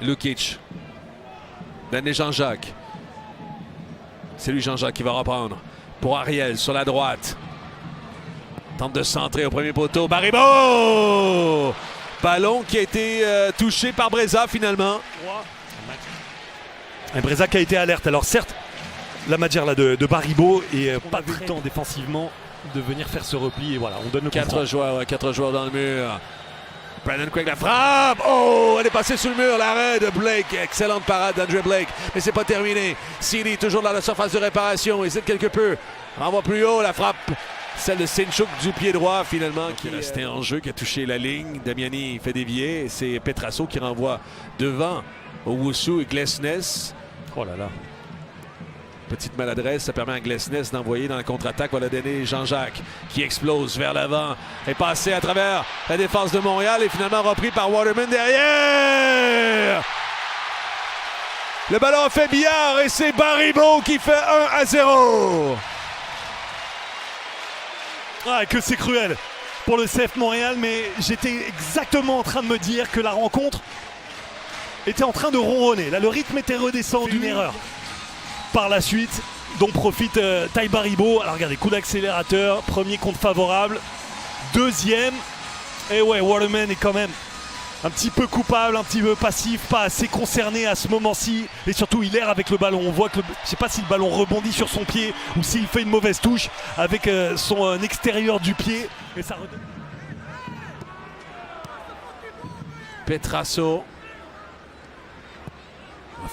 Lukic. Donne Jean-Jacques. C'est lui Jean-Jacques qui va reprendre. Pour Ariel sur la droite. Tente de centrer au premier poteau. Baribeau! Ballon qui a été touché par Breza finalement. Un Breza qui a été alerte. Alors certes, la matière là de Baribeau et pas vu le temps défensivement de venir faire ce repli. Et voilà, on donne le 4 joueurs dans le mur. Brandon Craig la frappe. Oh, elle est passée sous le mur. L'arrêt de Blake. Excellente parade d'Andre Blake. Mais c'est pas terminé. Sealy toujours dans la surface de réparation. Hésite quelque peu. Renvoie plus haut. La frappe. Celle de Seinchuk du pied droit finalement qui est resté en jeu, qui a touché la ligne. Damiani fait dévier. C'est Petrasso qui renvoie devant Owusu et Glesnes. Oh là là. Petite maladresse, ça permet à Glesnes d'envoyer dans la contre-attaque. On va la donner Jean-Jacques qui explose vers l'avant. Est passé à travers la défense de Montréal et finalement repris par Waterman derrière. Le ballon a fait billard et c'est Baribeau qui fait 1-0. Ah, que c'est cruel pour le CF Montréal, mais j'étais exactement en train de me dire que la rencontre était en train de ronronner. Là, le rythme était redescendu d'une erreur. Par la suite, dont profite Ty Baribeau. Alors regardez, coup d'accélérateur, premier compte favorable, deuxième. Et ouais, Waterman est quand même un petit peu coupable, un petit peu passif, pas assez concerné à ce moment-ci. Et surtout, il erre avec le ballon. On voit que, je sais pas si le ballon rebondit sur son pied ou s'il fait une mauvaise touche avec son extérieur du pied. Et ça redonne... Petrasso.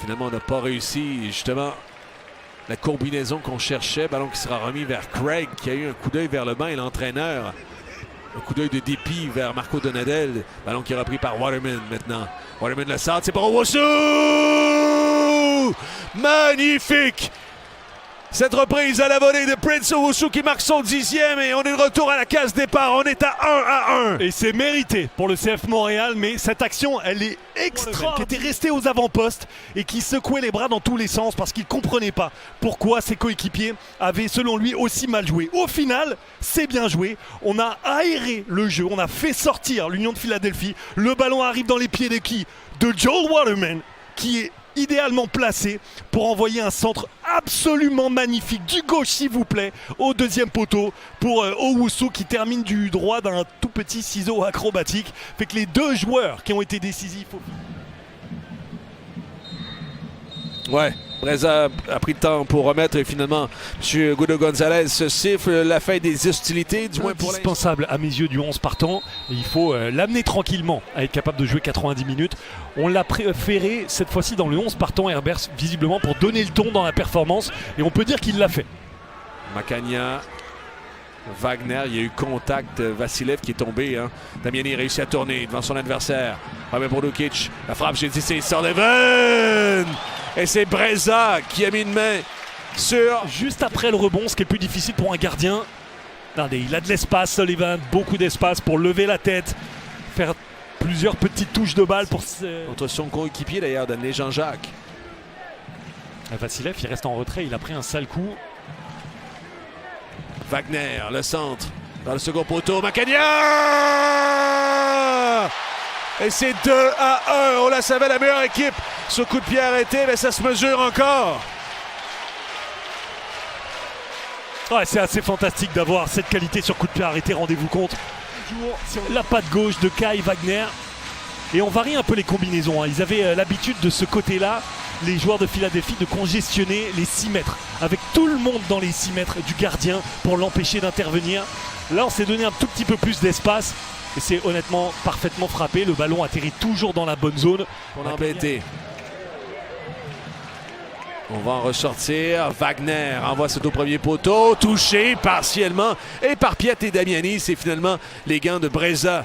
Finalement, on n'a pas réussi justement la combinaison qu'on cherchait. Ballon qui sera remis vers Craig qui a eu un coup d'œil vers le banc et l'entraîneur. Un coup d'œil de dépit vers Marco Donadel. Ballon qui est repris par Waterman maintenant. Waterman le sort, c'est pour Owusu! Magnifique! Cette reprise à la volée de Prince Owusu qui marque son 10e et on est de retour à la case départ. On est à 1-1. Et c'est mérité pour le CF Montréal, mais cette action, elle est extra. Qui était resté aux avant-postes et qui secouait les bras dans tous les sens parce qu'il ne comprenait pas pourquoi ses coéquipiers avaient, selon lui, aussi mal joué. Au final, c'est bien joué. On a aéré le jeu, on a fait sortir l'Union de Philadelphie. Le ballon arrive dans les pieds de qui? De Joel Waterman, qui est idéalement placé pour envoyer un centre absolument magnifique du gauche s'il vous plaît au deuxième poteau pour Owusu qui termine du droit d'un tout petit ciseau acrobatique. Fait que les deux joueurs qui ont été décisifs Ouais, Breza a pris le temps pour remettre et finalement M. Guido Gonzalez se siffle la fin des hostilités, du moins pour indispensable à mes yeux du 11 partant. Et il faut l'amener tranquillement à être capable de jouer 90 minutes. On l'a préféré cette fois-ci dans le 11 partant, Herbert, visiblement pour donner le ton dans la performance. Et on peut dire qu'il l'a fait. Macagna, Wagner, il y a eu contact, Vassilev qui est tombé. Hein. Damiani réussit à tourner devant son adversaire. Pas pour Lukic, la frappe, j'ai dit c'est Sullivan! Et c'est Breza qui a mis une main sur... Juste après le rebond, ce qui est plus difficile pour un gardien. Regardez, il a de l'espace, Sullivan, beaucoup d'espace pour lever la tête, faire plusieurs petites touches de balle pour... Entre son coéquipier d'ailleurs, Danley Jean-Jacques. Vassilev, il reste en retrait, il a pris un sale coup. Wagner, le centre, dans le second poteau, Macagna! Et c'est 2-1. On la savait, la meilleure équipe. Ce coup de pied arrêté, mais ça se mesure encore. Ouais, c'est assez fantastique d'avoir cette qualité sur coup de pied arrêté, rendez-vous compte. La patte gauche de Kai Wagner. Et on varie un peu les combinaisons. Hein. Ils avaient l'habitude de ce côté-là, les joueurs de Philadelphie, de congestionner les 6 mètres. Avec tout le monde dans les 6 mètres du gardien pour l'empêcher d'intervenir. Là, on s'est donné un tout petit peu plus d'espace. Et c'est honnêtement parfaitement frappé. Le ballon atterrit toujours dans la bonne zone. On a embêté. On va en ressortir. Wagner envoie cet au premier poteau. Touché partiellement. Et par Piet et Damiani, c'est finalement les gants de Breza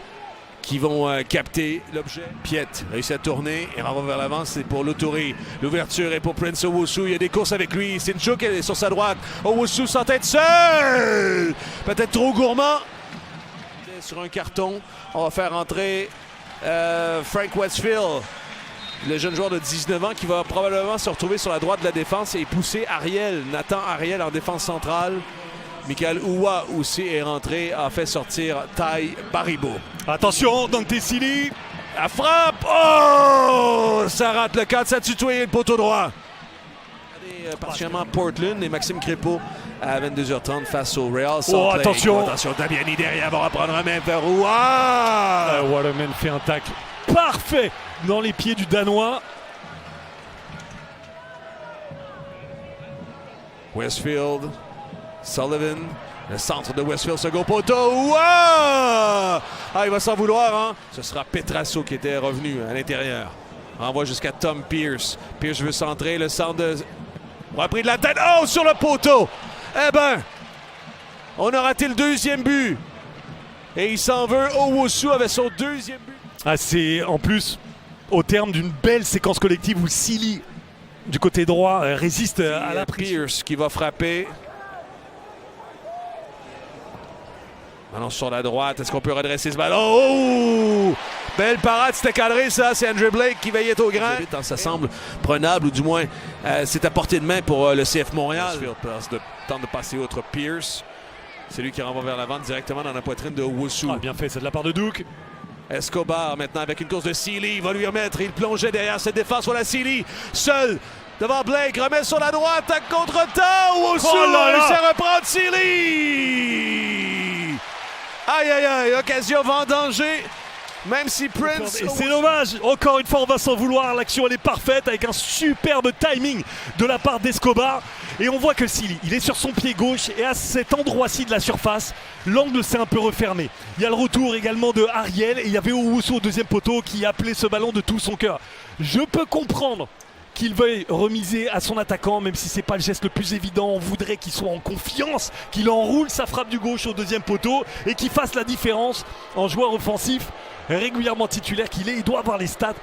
qui vont capter l'objet. Piet réussit à tourner et renvoie vers l'avant. C'est pour l'Autori. L'ouverture est pour Prince Owusu. Il y a des courses avec lui. Seinchuk est sur sa droite. Owusu sans tête seul. Peut-être trop gourmand. Sur un carton, on va faire entrer Frank Westfield, le jeune joueur de 19 ans qui va probablement se retrouver sur la droite de la défense et pousser Ariel, Nathan Ariel en défense centrale. Michael Ouwa aussi est rentré, a fait sortir Ty Baribeau. Attention, Dante Sealy. La frappe! Oh! Ça rate le cadre, ça a tutoyé le poteau droit. Particulièrement Portland et Maxime Crépeau à 22h30 face au Real Salt Lake. Attention! Attention, Damiani derrière va reprendre un main vers Rouen. Waterman fait un tacle parfait dans les pieds du Danois. Westfield, Sullivan, le centre de Westfield, second poteau. Wow! Ah, il va s'en vouloir, hein? Ce sera Petrasso qui était revenu à l'intérieur. Envoie jusqu'à Tom Pierce. Pierce veut centrer, le centre de... Repris de la tête. Oh, sur le poteau! Eh ben, on a raté le deuxième but. Et il s'en veut. Owusu avec son deuxième but. Ah, c'est en plus au terme d'une belle séquence collective où Silly, du côté droit, résiste à la pression. Pierce qui va frapper. Ballon sur la droite. Est-ce qu'on peut redresser ce ballon? Oh! Belle parade, c'était cadré ça. C'est Andrew Blake qui veillait au grain. Ça semble prenable, ou du moins c'est à portée de main pour le CF Montréal. Tente de passer outre Pierce. C'est lui qui renvoie vers l'avant directement dans la poitrine de Owusu. Ah, bien fait, c'est de la part de Duke. Escobar maintenant avec une course de Sealy. Il va lui remettre. Il plongeait derrière cette défense. Voilà Sealy. Seul devant Blake. Remet sur la droite. À contre-temps. Owusu. Oh là là! Il sait reprendre Sealy. Aïe, aïe, aïe. Occasion vendangée. Même si Prince... Et c'est dommage, encore une fois on va s'en vouloir, l'action elle est parfaite avec un superbe timing de la part d'Escobar. Et on voit que Silly, il est sur son pied gauche et à cet endroit-ci de la surface, l'angle s'est un peu refermé. Il y a le retour également de Ariel et il y avait Owusu au deuxième poteau qui appelait ce ballon de tout son cœur. Je peux comprendre qu'il veuille remiser à son attaquant, même si c'est pas le geste le plus évident. On voudrait qu'il soit en confiance, qu'il enroule sa frappe du gauche au deuxième poteau et qu'il fasse la différence en joueur offensif régulièrement titulaire qu'il est. Il doit avoir les stats